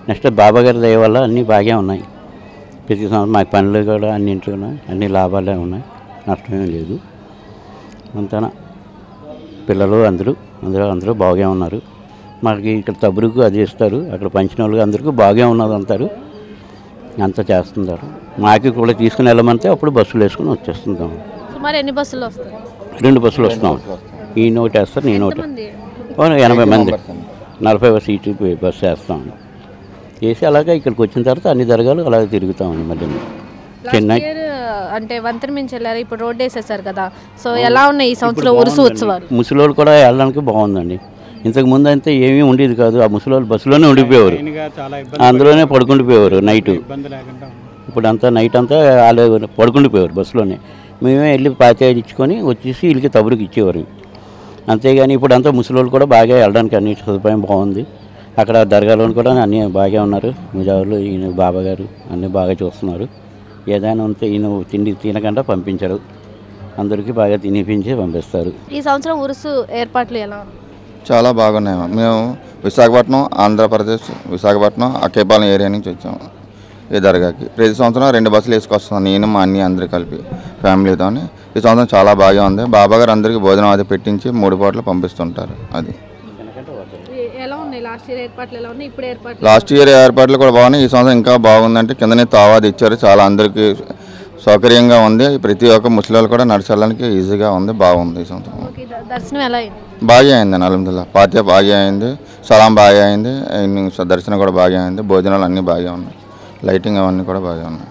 Next బాబా గారి దయ వల్ల అన్నీ బాగా ఉన్నాయి. ప్రతి సంవత్సరం మాకు పనులు కూడా అన్నింటిలో అన్ని లాభాలే ఉన్నాయి, నష్టమేం లేదు. అంతనా పిల్లలు అందరూ బాగా ఉన్నారు. మనకి ఇక్కడ తబురుకు అది ఇస్తారు, అక్కడ పంచిన వాళ్ళు అందరికీ బాగా ఉన్నది అంటారు, అంతా చేస్తున్నారు. మాకు కూడా తీసుకుని వెళ్ళమంటే అప్పుడు బస్సులు వేసుకుని వచ్చేస్తుంటాం. సుమారు ఎన్ని బస్సులు వస్తాయి? 2 బస్సులు వస్తాం. ఈయన ఒకటి వేస్తారు, నేను ఒకటి. 80 మంది 40 సీటు బస్సు వేస్తాం. వేసి అలాగే ఇక్కడికి వచ్చిన తర్వాత అన్ని దర్గాలు అలాగే తిరుగుతామండి. మళ్ళీ చెన్నై అంటే వంతెన మించి వెళ్ళారు, ఇప్పుడు రోడ్డు వేసేసారు కదా, సో ఎలా ఉన్నాయి ఈ సంవత్సరం ఉరుసు ఉత్సవాలు? ముసలోళ్ళు కూడా వెళ్ళడానికి బాగుందండి. ఇంతకు ముందు అయితే ఏమీ ఉండేది కాదు. ఆ ముసలోళ్ళు బస్సులోనే ఉండిపోయేవారు, అందులోనే పడుకుండిపోయేవారు నైటు. ఇప్పుడు అంతా నైట్ అంతా వాళ్ళు పడుకుండిపోయేవారు బస్సులోనే. మేమే వెళ్ళి పాతేజ్ ఇచ్చుకొని వచ్చేసి వీళ్ళకి తబురుకి ఇచ్చేవారు. అంతేగాని ఇప్పుడు అంతా ముసలోళ్ళు కూడా బాగా వెళ్ళడానికి అన్ని సదుపాయం బాగుంది. అక్కడ దర్గాలో కూడా అన్నీ బాగా ఉన్నారు. ముజావులు ఈయన బాబా గారు అన్నీ బాగా చూస్తున్నారు. ఏదైనా ఉంటే ఈయన తిండి తినకుండా పంపించారు, అందరికీ బాగా తినిపించి పంపిస్తారు. ఈ సంవత్సరం ఉరుసు ఏర్పాట్లు ఎలా? చాలా బాగున్నాయి. మేము విశాఖపట్నం, ఆంధ్రప్రదేశ్, విశాఖపట్నం అక్కేపాలెం ఏరియా నుంచి వచ్చాము ఈ దర్గాకి. ప్రతి సంవత్సరం 2 బస్సులు వేసుకొస్తాను, నేను మా అన్నీ అందరూ కలిపి ఫ్యామిలీతో. ఈ సంవత్సరం చాలా బాగా ఉంది. బాబా గారు అందరికీ భోజనం అది పెట్టించి 3 పూటలు పంపిస్తుంటారు. అది ఎలా ఉన్నాయి లాస్ట్ ఇయర్ ఏర్పాట్లు ఎలా ఉన్నాయి, ఇప్పుడు ఏర్పాట్లు? లాస్ట్ ఇయర్ ఏర్పాట్లు కూడా బాగున్నాయి. ఈ సంవత్సరం ఇంకా బాగుందంటే కిందనే తావాది ఇచ్చారు, చాలా అందరికీ సౌకర్యంగా ఉంది. ప్రతి ఒక్క ముస్లింలు కూడా నడిచడానికి ఈజీగా ఉంది, బాగుంది. ఈ సంవత్సరం దర్శనం ఎలా అయింది? బాగా అయింది అల్హమ్దుల్లాహ్. ఫాతిహా బాగా అయింది, సలాం బాగా అయింది, దర్శనం కూడా బాగా అయింది, భోజనాలు అన్నీ బాగా ఉన్నాయి, లైటింగ్ అవన్నీ కూడా బాగా ఉన్నాయి.